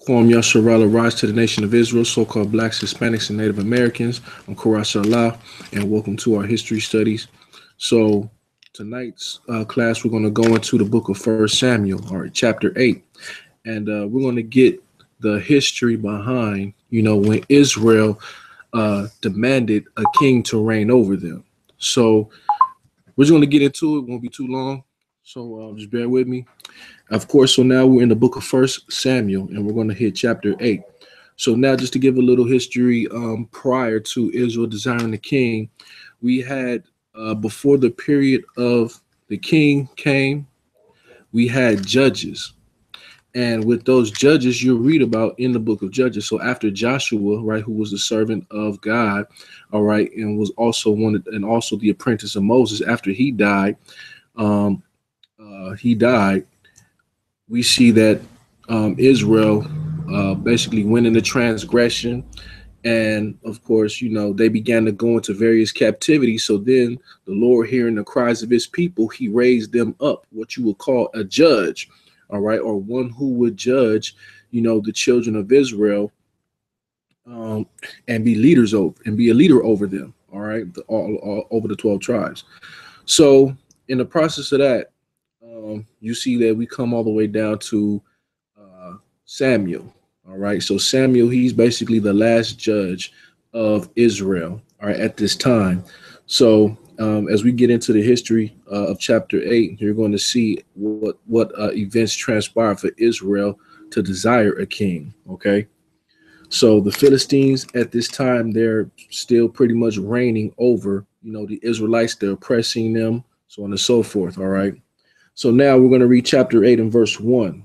Kwam Yasharala, rise to the nation of Israel, so-called blacks, Hispanics, and Native Americans. I'm Karash Allah, and welcome to our history studies. So tonight's class, we're going to go into the book of First Samuel, all right, chapter 8. And we're going to get the history behind, when Israel demanded a king to reign over them. So we're just going to get into it. It won't be too long. So just bear with me. Of course, so now we're in the book of First Samuel, and we're going to hit chapter 8. So now, just to give a little history, prior to Israel desiring the king, we had before the period of the king came, we had judges. And with those judges, you'll read about in the book of Judges. So after Joshua, right, who was the servant of God, all right, and was also and also the apprentice of Moses, after um, he died, we see that Israel basically went into transgression. And of course, they began to go into various captivities. So then the Lord, hearing the cries of his people, he raised them up, what you would call a judge, all right, or one who would judge, the children of Israel, and be leaders over and be a leader over them, all right, all over the 12 tribes. So in the process of that, you see that we come all the way down to Samuel. All right. So Samuel, he's basically the last judge of Israel. All right. At this time. So as we get into the history of chapter 8, you're going to see what events transpire for Israel to desire a king. Okay. So the Philistines at this time, they're still pretty much reigning over, the Israelites. They're oppressing them, so on and so forth. All right. So now we're going to read chapter 8 and verse 1. And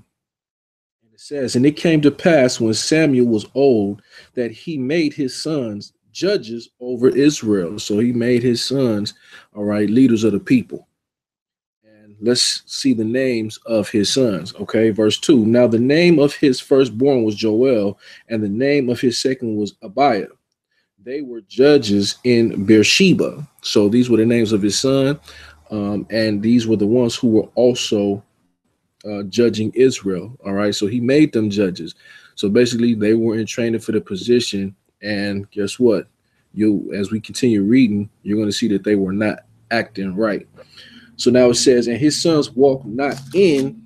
it says, "And it came to pass when Samuel was old that he made his sons judges over Israel." So he made his sons, all right, leaders of the people. And let's see the names of his sons. Okay, verse 2. "Now the name of his firstborn was Joel, and the name of his second was Abiah. They were judges in Beersheba." So these were the names of his son. And these were the ones who were also judging Israel. All right. So he made them judges. So basically, they were in training for the position. And guess what? As we continue reading, you're going to see that they were not acting right. So now it says, "And his sons walked not in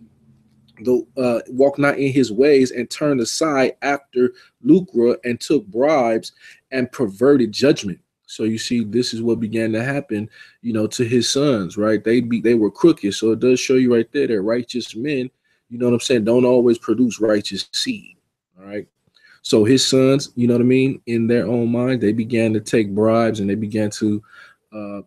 his ways, and turned aside after lucre, and took bribes, and perverted judgment." So you see, this is what began to happen, to his sons, right? They were crooked. So it does show you right there that righteous men, you know what I'm saying, don't always produce righteous seed. All right. So his sons, you know what I mean, in their own mind, they began to take bribes, and they began to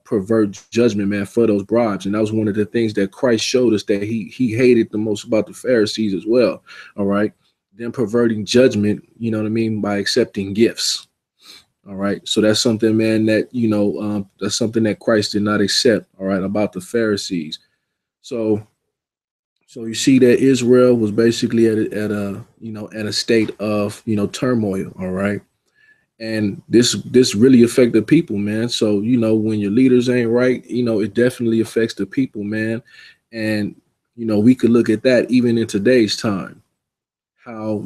pervert judgment, man, for those bribes. And that was one of the things that Christ showed us that he hated the most about the Pharisees as well. All right. Them perverting judgment, you know what I mean, by accepting gifts. All right. So that's something, man, that, that's something that Christ did not accept. All right. About the Pharisees. So you see that Israel was basically at a state of, turmoil. All right. And this really affected people, man. So, when your leaders ain't right, it definitely affects the people, man. And, we could look at that even in today's time, how,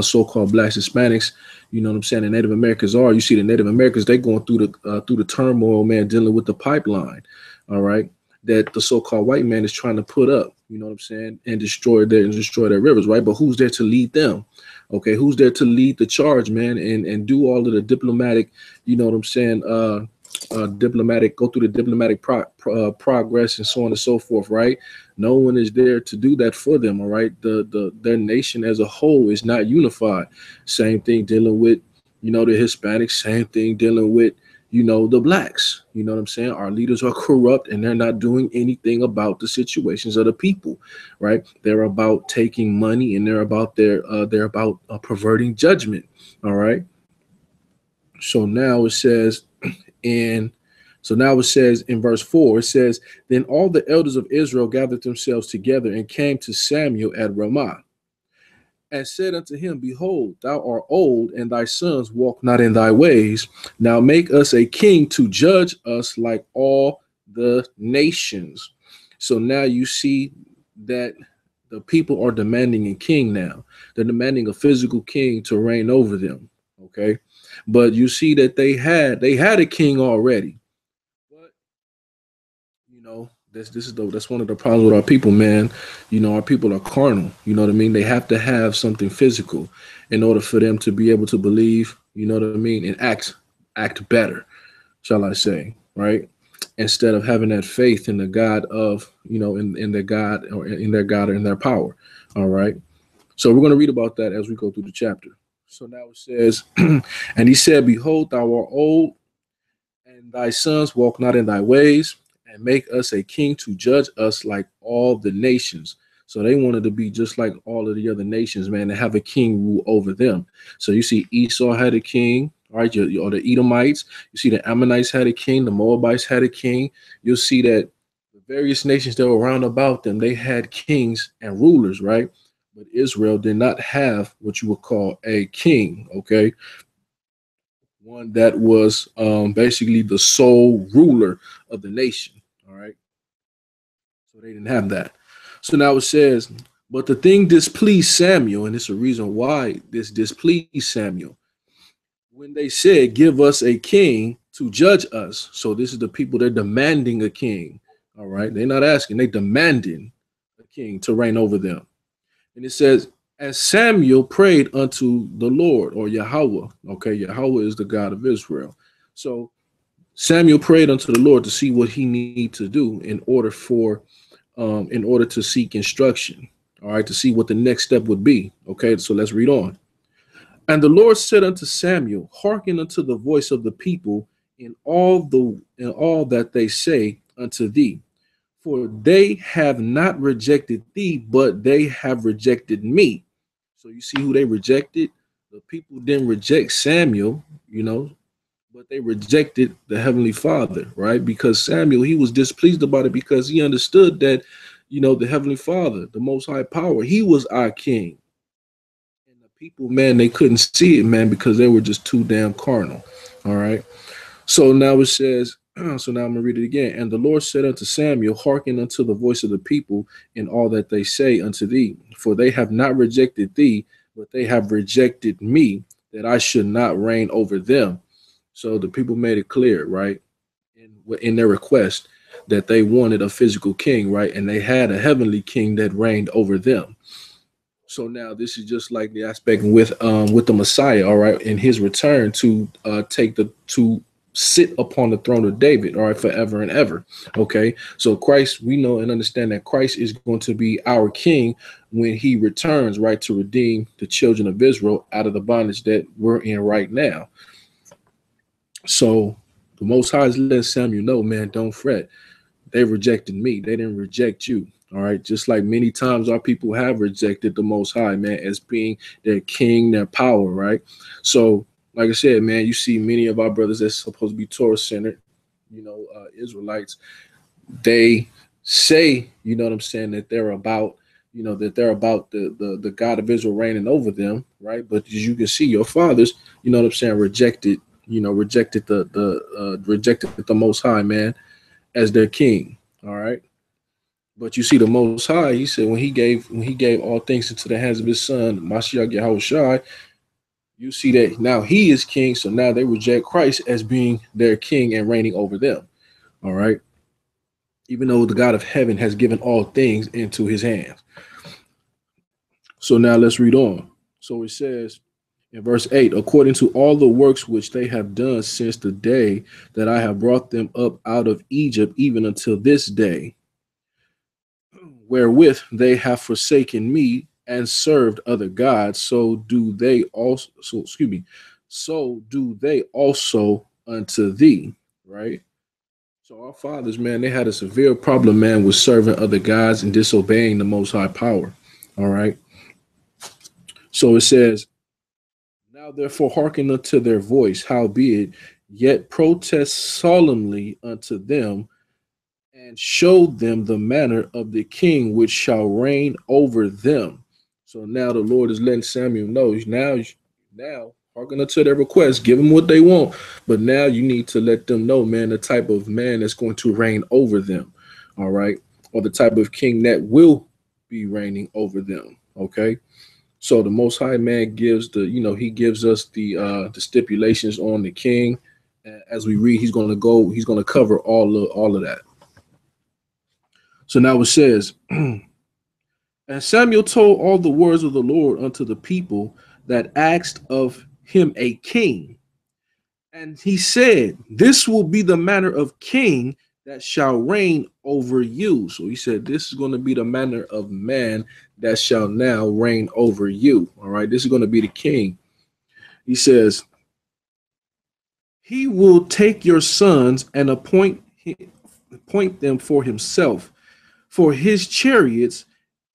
so-called blacks, Hispanics, you know what I'm saying, the Native Americans are. You see the Native Americans, they going through the turmoil, man, dealing with the pipeline, all right, that the so-called white man is trying to put up, you know what I'm saying, and destroy their rivers, right? But who's there to lead them? Okay, who's there to lead the charge, man, and do all of the diplomatic, you know what I'm saying, go through the diplomatic progress and so on and so forth, right? No one is there to do that for them. All right, their nation as a whole is not unified. Same thing dealing with, the Hispanics. Same thing dealing with, the blacks. You know what I'm saying? Our leaders are corrupt, and they're not doing anything about the situations of the people, right? They're about taking money, and they're about perverting judgment. All right. So now it says in verse 4, it says, "Then all the elders of Israel gathered themselves together, and came to Samuel at Ramah, and said unto him, Behold, thou art old, and thy sons walk not in thy ways. Now make us a king to judge us like all the nations." So now you see that The people are demanding a king now. They're demanding a physical king to reign over them. Okay. But you see that they had a king already. But this is that's one of the problems with our people, man. Our people are carnal. You know what I mean? They have to have something physical in order for them to be able to believe, you know what I mean, and act better, shall I say, right? Instead of having that faith in the God of, in their God or in their God or in their power. All right. So we're going to read about that as we go through the chapter. So now it says, and he said, behold, thou art old, and thy sons walk not in thy ways, and make us a king to judge us like all the nations. So they wanted to be just like all of the other nations, man, to have a king rule over them. So you see, Esau had a king, all right, or the Edomites. You see, the Ammonites had a king, the Moabites had a king. You'll see that the various nations that were around about them, they had kings and rulers, right? But Israel did not have what you would call a king, okay? One that was basically the sole ruler of the nation. All right. So they didn't have that. So now it says, but the thing displeased Samuel, and it's a reason why this displeased Samuel. When they said, give us a king to judge us. So this is the people, they're demanding a king. All right. They're not asking, they demanding a king to reign over them. And it says, as Samuel prayed unto the Lord, or Yahweh. Okay, Yahweh is the God of Israel. So Samuel prayed unto the Lord to see what he need to do in order to seek instruction. All right, to see what the next step would be. Okay, so let's read on. And the Lord said unto Samuel, hearken unto the voice of the people in all that they say unto thee. For they have not rejected thee, but they have rejected me. So you see who they rejected? The people didn't reject Samuel, but they rejected the Heavenly Father, right? Because Samuel, he was displeased about it because he understood that, the Heavenly Father, the Most High Power, he was our king. And the people, man, they couldn't see it, man, because they were just too damn carnal. All right. So now it says, so now I'm going to read it again. And the Lord said unto Samuel, hearken unto the voice of the people in all that they say unto thee. For they have not rejected thee, but they have rejected me, that I should not reign over them. So the people made it clear, right, in their request that they wanted a physical king, right? And they had a heavenly king that reigned over them. So now this is just like the aspect with the Messiah, all right, in his return to to sit upon the throne of David, all right, forever and ever. Okay, so Christ, we know and understand that Christ is going to be our king when he returns, right, to redeem the children of Israel out of the bondage that we're in right now. So the Most High is letting Samuel know, man, don't fret. They rejected me. They didn't reject you. All right. Just like many times our people have rejected the Most High, man, as being their king, their power. Right. So, like I said, man, you see many of our brothers that's supposed to be Torah centered, Israelites. They say, you know what I'm saying, that they're about, the God of Israel reigning over them. Right. But as you can see, your fathers, you know what I'm saying, rejected the Most High, man, as their king. All right. But you see, the Most High, he said when he gave all things into the hands of his son, Mashiach Yahushua, you see that now he is king. So now they reject Christ as being their king and reigning over them. All right. Even though the God of heaven has given all things into his hands. So now let's read on. So it says in verse 8, according to all the works which they have done since the day that I have brought them up out of Egypt, even until this day, wherewith they have forsaken me and served other gods, so do they also unto thee, right? So our fathers, man, they had a severe problem, man, with serving other gods and disobeying the Most High power. All right. So it says, now therefore hearken unto their voice, howbeit, yet protest solemnly unto them, and showed them the manner of the king which shall reign over them. So now the Lord is letting Samuel know, now hearken unto their request, give them what they want, but now you need to let them know, man, the type of man that's going to reign over them, all right, or the type of king that will be reigning over them. Okay. So the Most High man gives the, he gives us the stipulations on the king. As we read, he's going to cover all of that. So now it says, and Samuel told all the words of the Lord unto the people that asked of him a king. And he said, this will be the manner of king that shall reign over you. So he said, this is going to be the manner of man that shall now reign over you. All right. This is going to be the king. He says, he will take your sons and appoint them for himself, for his chariots,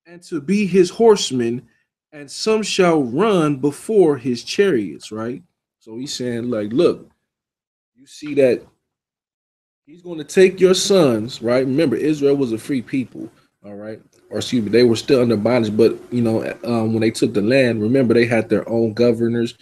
and to be his horsemen, and some shall run before his chariots. Right. So he's saying, like, look, you see that he's going to take your sons, right? Remember, Israel was a free people, all right? Or excuse me, they were still under bondage, but when they took the land, remember they had their own governors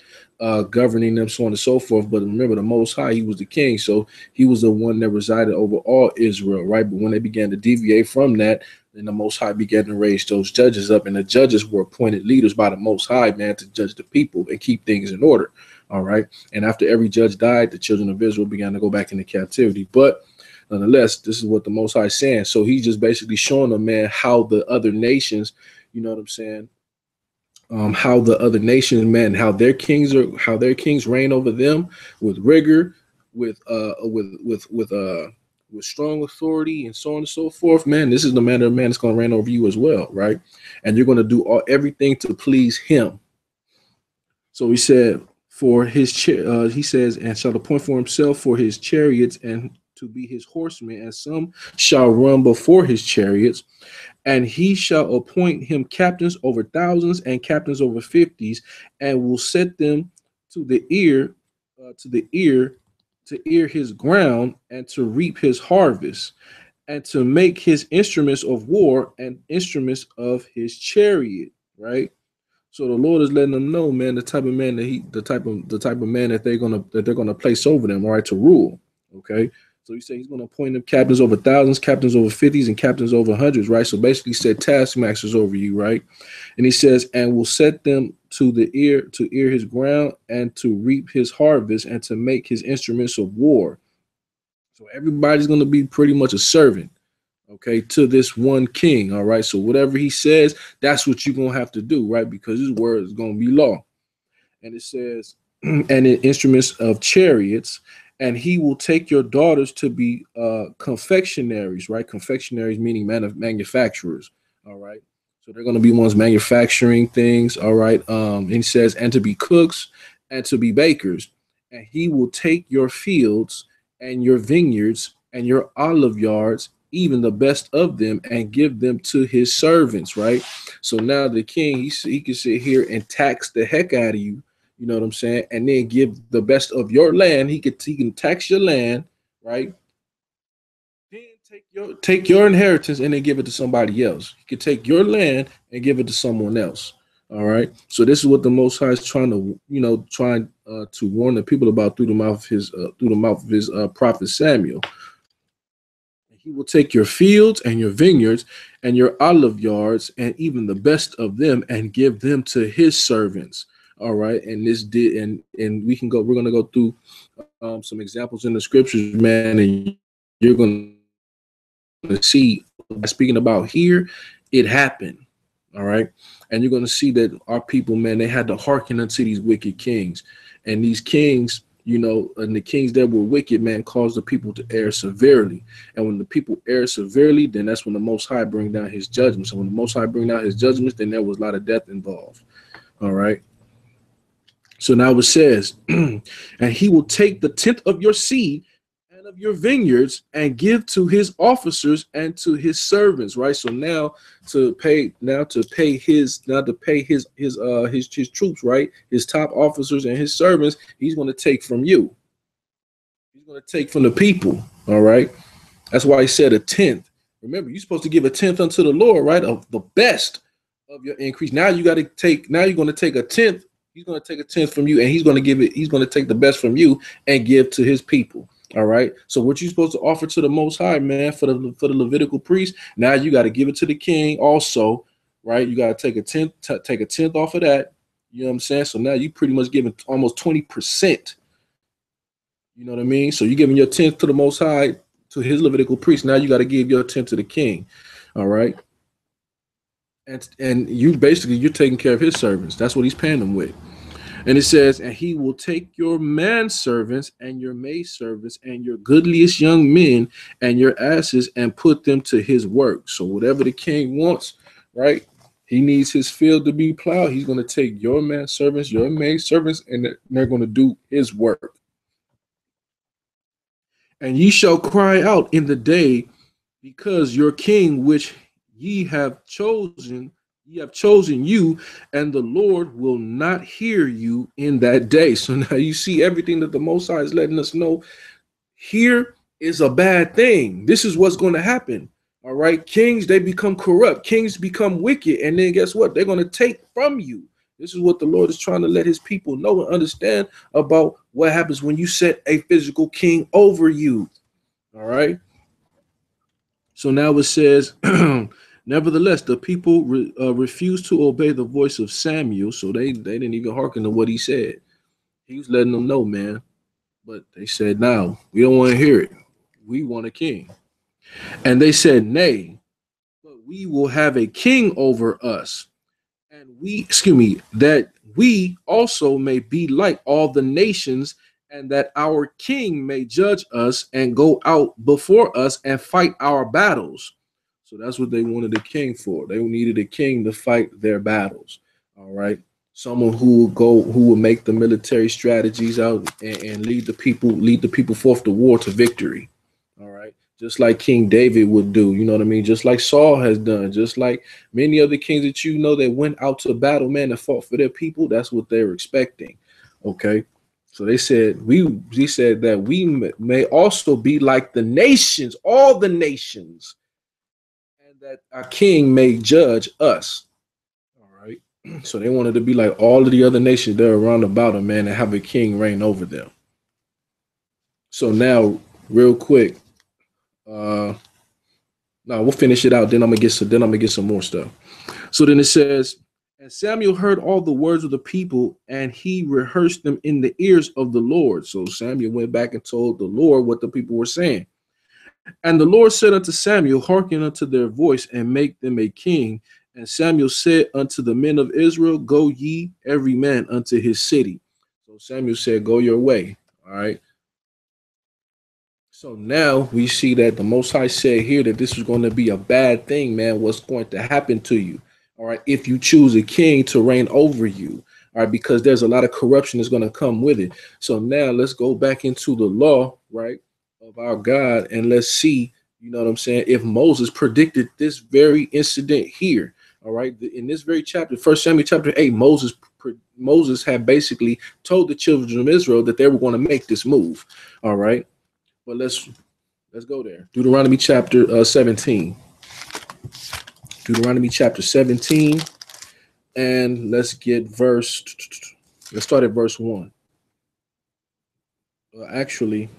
governing them, so on and so forth. But remember, the Most High, he was the king, so he was the one that resided over all Israel, right? But when they began to deviate from that, then the Most High began to raise those judges up, and the judges were appointed leaders by the Most High, man, to judge the people and keep things in order. All right. And after every judge died, the children of Israel began to go back into captivity. But nonetheless, this is what the Most High is saying. So he's just basically showing them, man, how the other nations, you know what I'm saying? How the other nations, man, how their kings reign over them with rigor, with strong authority, and so on and so forth. Man, this is the manner of man that's going to reign over you as well, right? And you're going to do everything to please him. So he said, for his he says, and shall appoint for himself for his chariots and to be his horsemen, and some shall run before his chariots, and he shall appoint him captains over thousands and captains over fifties, and will set them to the ear, to ear his ground, and to reap his harvest, and to make his instruments of war and instruments of his chariot. Right. So the Lord is letting them know, man, the type of man the type of man that they're gonna place over them, all right, to rule. Okay. So he said he's gonna appoint them captains over thousands, captains over fifties, and captains over hundreds, right? So basically he said taskmasters over you, right? And he says, and will set them to ear his ground, and to reap his harvest, and to make his instruments of war. So everybody's gonna be pretty much a servant, okay, to this one king. All right. So whatever he says, that's what you're going to have to do, right? Because his word is going to be law. And it says, and in instruments of chariots, and he will take your daughters to be confectionaries, right? Confectionaries meaning manufacturers. All right. So they're going to be ones manufacturing things. All right. And he says, and to be cooks and to be bakers. And he will take your fields and your vineyards and your olive yards, even the best of them, and give them to his servants, right? So now the king, he can sit here and tax the heck out of you, you know what I'm saying? And then give the best of your land. He can tax your land, right? Then take your inheritance and then give it to somebody else. He can take your land and give it to someone else. All right. So this is what the Most High is trying to, to warn the people about through the mouth of his prophet Samuel. He will take your fields and your vineyards and your olive yards and even the best of them and give them to his servants. All right. And we're going to go through some examples in the scriptures, man. And you're going to see, speaking about here, it happened. All right. And you're going to see that our people, man, they had to hearken unto these wicked kings, and these kings, and the kings that were wicked, man, caused the people to err severely. And when the people err severely, then that's when the Most High bring down his judgments. And when the Most High bring down his judgments, then there was a lot of death involved. All right. So now it says, and he will take the tenth of your seed and of your vineyards and give to his officers and to his servants. Right. So now to pay his troops, right? His top officers and his servants, he's going to take from you. He's going to take from the people. All right. That's why he said a tenth. Remember, you're supposed to give a tenth unto the Lord, right? Of the best of your increase. Now you're going to take a tenth. He's going to take a tenth from you, and he's going to take the best from you and give to his people. All right. So what you're supposed to offer to the Most High, man, for the Levitical priest, now you got to give it to the king also. right? You got to take a tenth off of that. You know what I'm saying? So now you pretty much giving almost 20%. You know what I mean? So you're giving your tenth to the Most High, to his Levitical priest. Now you got to give your tenth to the king. All right. And you basically, you're taking care of his servants. That's what he's paying them with. And it says, and he will take your manservants and your maidservants and your goodliest young men and your asses and put them to his work. So whatever the king wants, right? He needs his field to be plowed. He's going to take your manservants, your maidservants, and they're going to do his work. And ye shall cry out in the day, because your king, which ye have chosen you, and the Lord will not hear you in that day. So now you see everything that the Most High is letting us know. Here is a bad thing. This is what's going to happen. All right. Kings, they become corrupt. Kings become wicked. And then guess what? They're going to take from you. This is what the Lord is trying to let his people know and understand about what happens when you set a physical king over you. All right. So now it says, nevertheless, the people refused to obey the voice of Samuel. So they didn't even hearken to what he said. He was letting them know, man. But they said, no, we don't want to hear it. We want a king. And they said, nay, but we will have a king over us. And that we also may be like all the nations, and that our king may judge us and go out before us and fight our battles. So that's what they wanted a king for. They needed a king to fight their battles. All right. Someone who will make the military strategies out and lead the people forth to war to victory. All right. Just like King David would do, you know what I mean? Just like Saul has done, just like many other kings that you know that went out to battle, man, and fought for their people. That's what they were expecting. Okay. So he said that we may also be like the nations, all the nations, and that our king may judge us. All right. So they wanted to be like all of the other nations that are around about them, man, and have a king reign over them. So now, real quick, no, we'll finish it out. Then I'm gonna get some more stuff. So then it says, and Samuel heard all the words of the people, and he rehearsed them in the ears of the Lord. So Samuel went back and told the Lord what the people were saying. And the Lord said unto Samuel, hearken unto their voice, and make them a king. And Samuel said unto the men of Israel, go ye every man unto his city. So Samuel said, go your way. All right. So now we see that the Most High said here that this is going to be a bad thing, man. What's going to happen to you? All right. If you choose a king to reign over you. All right. Because there's a lot of corruption that's going to come with it. So now let's go back into the law, right, of our God, and let's see, you know what I'm saying, if Moses predicted this very incident here. All right. In this very chapter, 1 Samuel chapter 8, Moses had basically told the children of Israel that they were going to make this move. All right. But let's go there. Deuteronomy chapter 17. Deuteronomy chapter 17. And let's start at verse 1. Actually,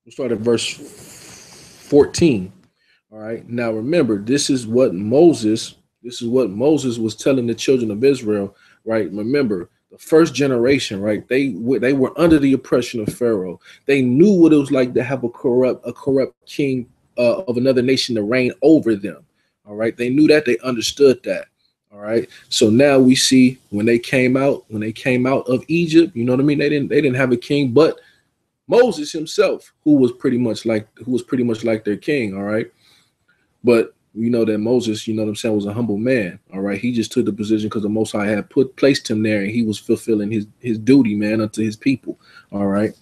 we'll start at verse 14. All right. Now remember, this is what Moses was telling the children of Israel, right? Remember, the first generation, right? They were under the oppression of Pharaoh. They knew what it was like to have a corrupt king of another nation to reign over them. All right. They knew that, they understood that. All right. So now we see when they came out of Egypt, you know what I mean? They didn't have a king, but Moses himself, who was pretty much like their king. All right. But we know that Moses, you know what I'm saying, was a humble man. All right. He just took the position because the Most High had placed him there, and he was fulfilling his duty, man, unto his people. All right.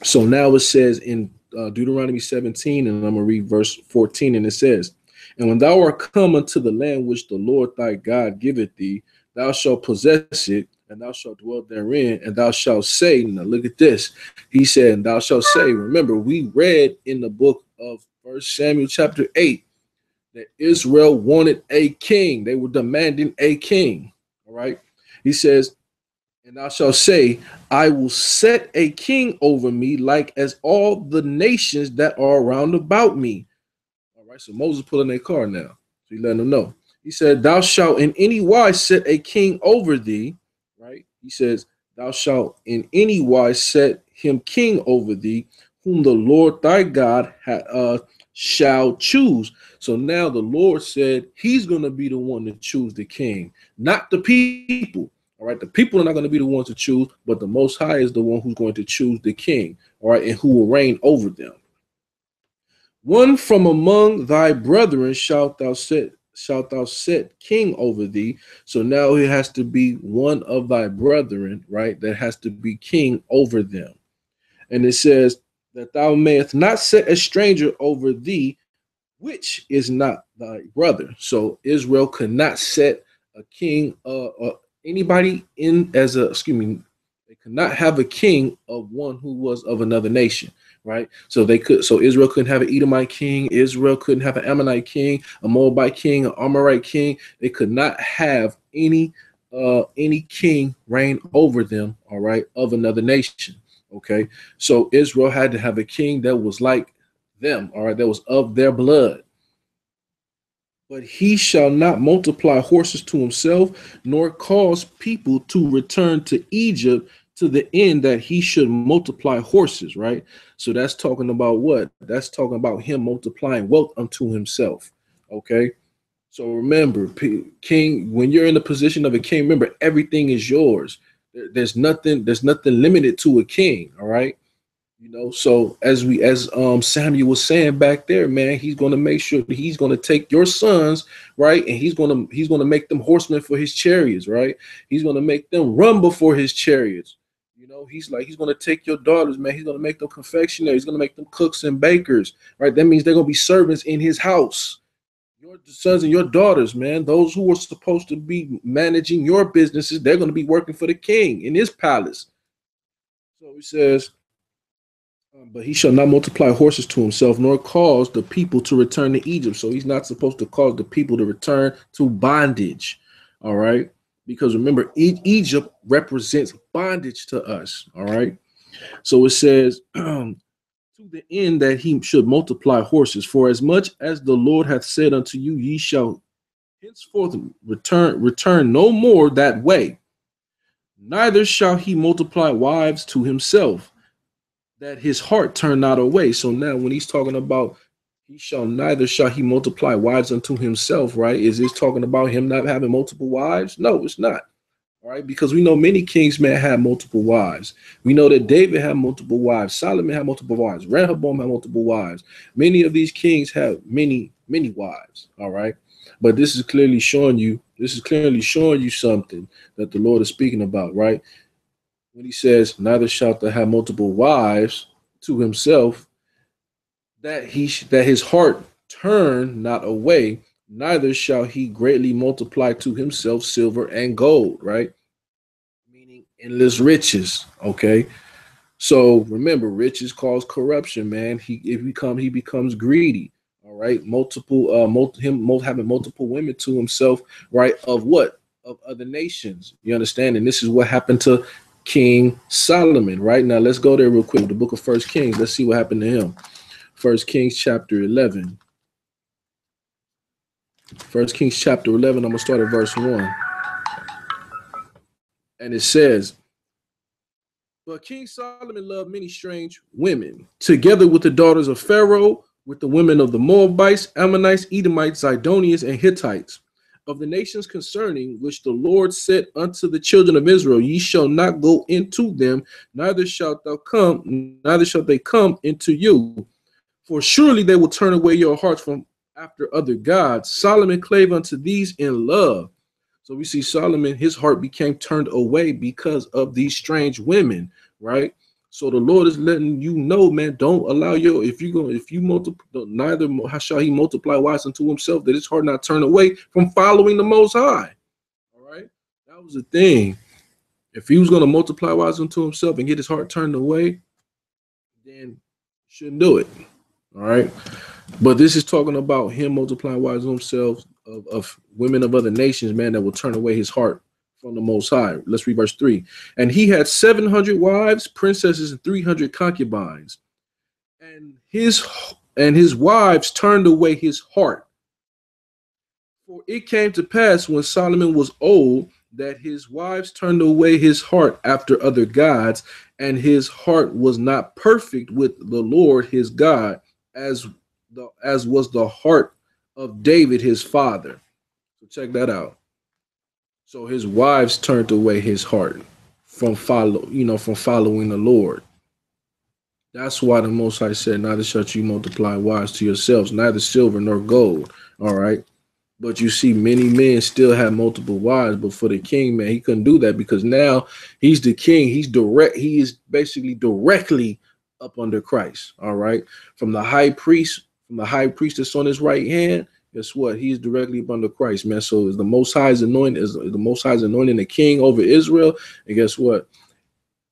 So now it says in Deuteronomy 17, and I'm going to read verse 14, and it says, and when thou art come unto the land which the Lord thy God giveth thee, thou shalt possess it, and thou shalt dwell therein, and thou shalt say, now look at this. He said, and thou shalt say, remember, we read in the book of 1 Samuel chapter 8 that Israel wanted a king. They were demanding a king. All right. He says, and thou shalt say, I will set a king over me like as all the nations that are around about me. All right. So Moses pulling their card now. So he letting them know. He said, thou shalt in any wise set a king over thee, right? He says, thou shalt in any wise set him king over thee, whom the Lord thy God shall choose. So now the Lord said he's going to be the one to choose the king, not the people. All right, the people are not going to be the ones to choose, but the Most High is the one who's going to choose the king, all right, and who will reign over them. One from among thy brethren shalt thou set king over thee. So now it has to be one of thy brethren, right? That has to be king over them. And it says that thou mayest not set a stranger over thee, which is not thy brother. So Israel could not set a king, anybody in as a, they could not have a king of one who was of another nation, right? So Israel couldn't have an Edomite king, Israel couldn't have an Ammonite king, a Moabite king, an Amorite king. They could not have any king reign over them, all right, of another nation. Okay, so Israel had to have a king that was like them, all right, that was of their blood. But he shall not multiply horses to himself, nor cause people to return to Egypt to the end that he should multiply horses, right? So that's talking about what? That's talking about him multiplying wealth unto himself. Okay. So remember, king, when you're in the position of a king, remember everything is yours. There's nothing limited to a king. All right. So as Samuel was saying back there, man, he's going to make sure that he's going to take your sons, right, and he's going to make them horsemen for his chariots, right? He's going to make them run before his chariots. He's going to take your daughters, man. He's going to make them confectionaries. He's going to make them cooks and bakers, right? That means they're going to be servants in his house. Your sons and your daughters, man, those who are supposed to be managing your businesses, they're going to be working for the king in his palace. So he says, but he shall not multiply horses to himself, nor cause the people to return to Egypt. So he's not supposed to cause the people to return to bondage. All right. Because remember, Egypt represents bondage to us. All right. So it says, to the end that he should multiply horses. For as much as the Lord hath said unto you, ye shall henceforth return no more that way. Neither shall he multiply wives to himself, that his heart turn not away. So now when he's talking about neither shall he multiply wives unto himself, right? Is this talking about him not having multiple wives? No, it's not. All right, because we know many kings, man, had multiple wives. We know that David had multiple wives, Solomon had multiple wives, Rehoboam had multiple wives. Many of these kings have many wives. All right. But this is clearly showing you something that the Lord is speaking about, right? When he says, neither shalt thou have multiple wives to himself, that his heart turn not away, neither shall he greatly multiply to himself silver and gold, right? Meaning endless riches. Okay. So remember, riches cause corruption, man. He becomes greedy. All right. Having multiple women to himself, right? Of what? Of other nations. You understand? And this is what happened to King Solomon, right? Now let's go there real quick. The book of First Kings. Let's see what happened to him. First Kings chapter 11. First Kings chapter 11. I'm gonna start at verse 1. And it says, but King Solomon loved many strange women, together with the daughters of Pharaoh, with the women of the Moabites, Ammonites, Edomites, Zidonians, and Hittites, of the nations concerning which the Lord said unto the children of Israel, ye shall not go into them, neither shall they come into you. For surely they will turn away your hearts from after other gods. Solomon clave unto these in love. So we see Solomon, his heart became turned away because of these strange women, right? So the Lord is letting you know, man, don't allow neither shall he multiply wives unto himself, that his heart not turn away from following the Most High. All right. That was the thing. If he was going to multiply wives unto himself and get his heart turned away, then shouldn't do it. All right. But this is talking about him multiplying wives himself of women of other nations, man, that will turn away his heart from the Most High. Let's read verse 3. And he had 700 wives, princesses, and 300 concubines. And his wives turned away his heart. For it came to pass when Solomon was old that his wives turned away his heart after other gods, and his heart was not perfect with the Lord his God, as as was the heart of David his father. So check that out. So his wives turned away his heart from following the Lord. That's why the Most High said, "Neither shall you multiply wives to yourselves, neither silver nor gold." All right. But you see, many men still have multiple wives. But for the king, man, he couldn't do that because now he's the king. He's direct. He is basically directly up under Christ. All right. From the high priest that's on his right hand, guess what? He's directly up under Christ, man. So is the Most High's anointing, the king over Israel. And guess what?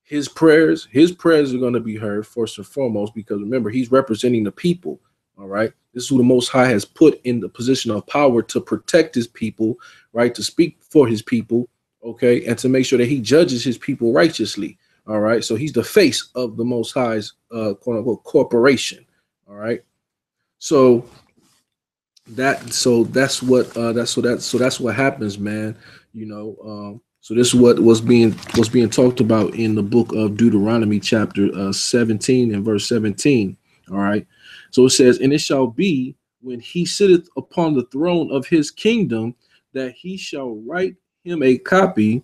His prayers are going to be heard first and foremost, because remember, he's representing the people. All right. This is who the Most High has put in the position of power to protect his people, right? To speak for his people, okay, and to make sure that he judges his people righteously. All right. So he's the face of the Most High's quote unquote corporation. All right. So that's what happens, man. So this is what was being talked about in the book of Deuteronomy, chapter 17 and verse 17. All right. So it says, "And it shall be when he sitteth upon the throne of his kingdom, that he shall write him a copy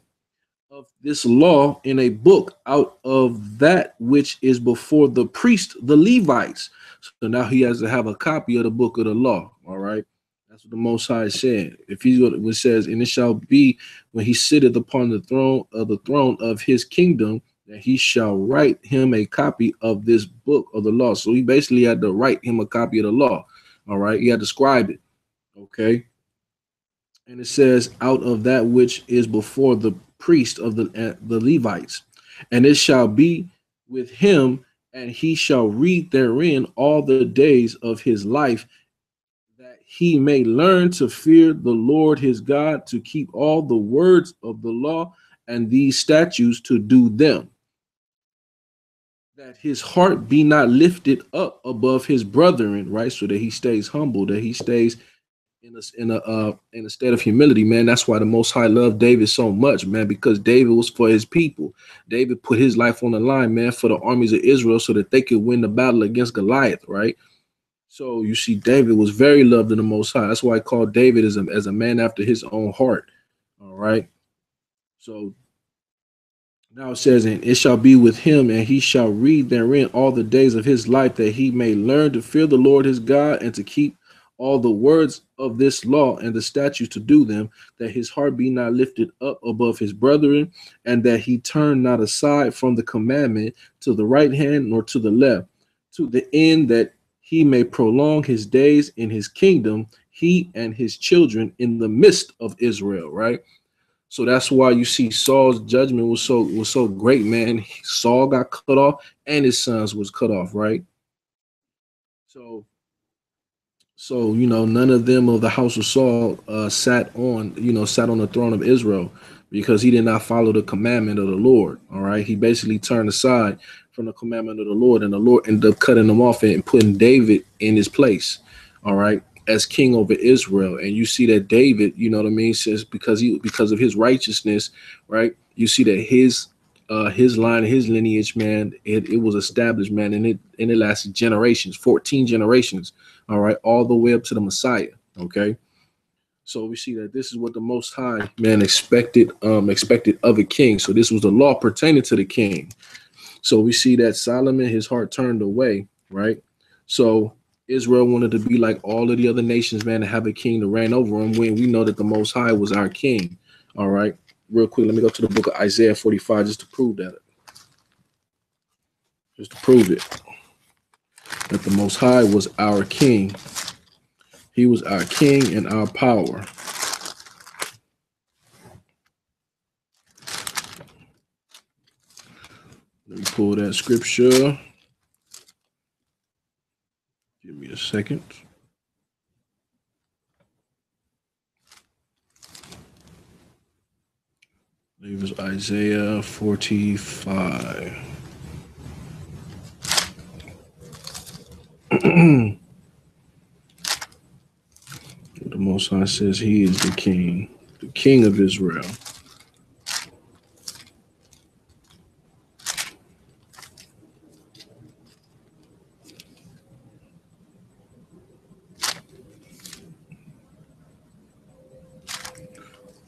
of this law in a book out of that which is before the priest, the Levites." So now he has to have a copy of the book of the law. All right. That's what the Most High is saying. If he's going to, it says, "And it shall be when he sitteth upon the throne of his kingdom, that he shall write him a copy of this book of the law." So he basically had to write him a copy of the law. All right. He had to scribe it. Okay. And it says, "Out of that which is before the priest of the Levites, and it shall be with him, and he shall read therein all the days of his life, that he may learn to fear the Lord his God, to keep all the words of the law and these statutes to do them, that his heart be not lifted up above his brethren," right? So that he stays humble, that he stays in a state of humility, man. That's why the Most High loved David so much, man, because David was for his people. David put his life on the line, man, for the armies of Israel, so that they could win the battle against Goliath, right? So you see, David was very loved in the Most High. That's why I call David as a man after his own heart. All right. So now it says, "And it shall be with him, and he shall read therein all the days of his life, that he may learn to fear the Lord his God, and to keep all the words of this law and the statutes to do them, that his heart be not lifted up above his brethren, and that he turn not aside from the commandment to the right hand nor to the left, to the end that he may prolong his days in his kingdom, he and his children in the midst of Israel," right? So that's why you see Saul's judgment was so great, man. Saul got cut off and his sons was cut off, right? So none of them of the house of Saul sat on the throne of Israel, because he did not follow the commandment of the Lord. All right. He basically turned aside from the commandment of the Lord, and the Lord ended up cutting him off and putting David in his place. All right. As king over Israel. And you see that David, you know what I mean, says because of his righteousness, right? You see that his line, his lineage, man, it was established, man, and it lasted generations, 14 generations, all right, all the way up to the Messiah. Okay. So we see that this is what the Most High, man, expected of a king. So this was the law pertaining to the king. So we see that Solomon, his heart turned away, right? So Israel wanted to be like all of the other nations, man, to have a king to reign over them, when we know that the Most High was our king. All right. Real quick, let me go to the book of Isaiah 45 just to prove that. Just to prove it. That the Most High was our king. He was our king and our power. Let me pull that scripture. Give me a second. I believe it's Isaiah 45. The Most High says he is the king of Israel.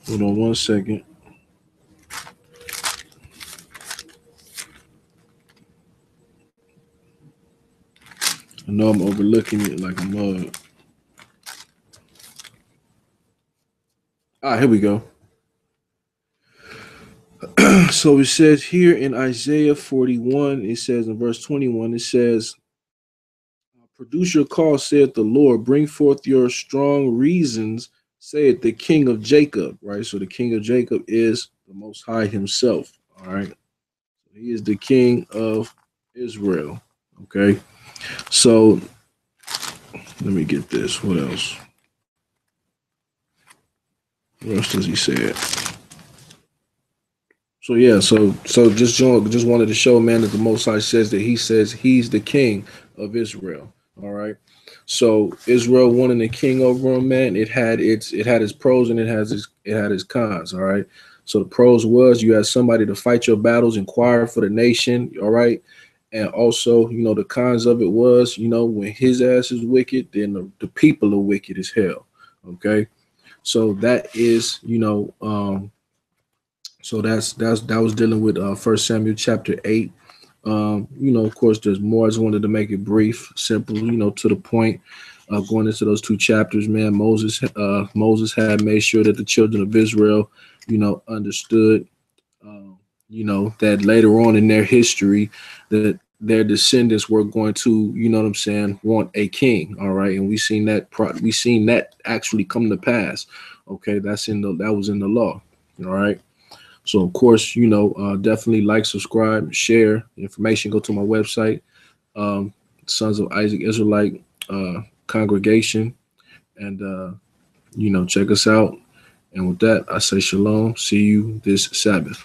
Hold on one second. I know I'm overlooking it like a mug. Here we go. So it says here in Isaiah 41, it says in verse 21, it says, produce your cause, saith the Lord, bring forth your strong reasons, saith the King of Jacob, right? So the King of Jacob is the Most High himself, all right? He is the King of Israel, okay? So let me get this. What else? What else does he say it? So yeah, so just wanted to show, man, that the Most High says that he says he's the king of Israel. All right. So Israel wanting a king over him, man, it had its pros and it had its cons. All right. So the pros was you had somebody to fight your battles, inquire for the nation. All right. And also, you know, the cons of it was, you know, when his ass is wicked, then the people are wicked as hell. Okay. So that is, you know, so that was dealing with 1 Samuel chapter 8. You know, of course, there's more. I just wanted to make it brief, simple, you know, to the point. Going into those two chapters, man, Moses had made sure that the children of Israel, you know, understood, you know, that later on in their history, that their descendants were going to, you know what I'm saying, want a king. All right, and we seen that actually come to pass. Okay, that was in the law. All right. So, of course, you know, definitely like, subscribe, share information. Go to my website, Sons of Isaac Israelite Congregation, and, you know, check us out. And with that, I say shalom. See you this Sabbath.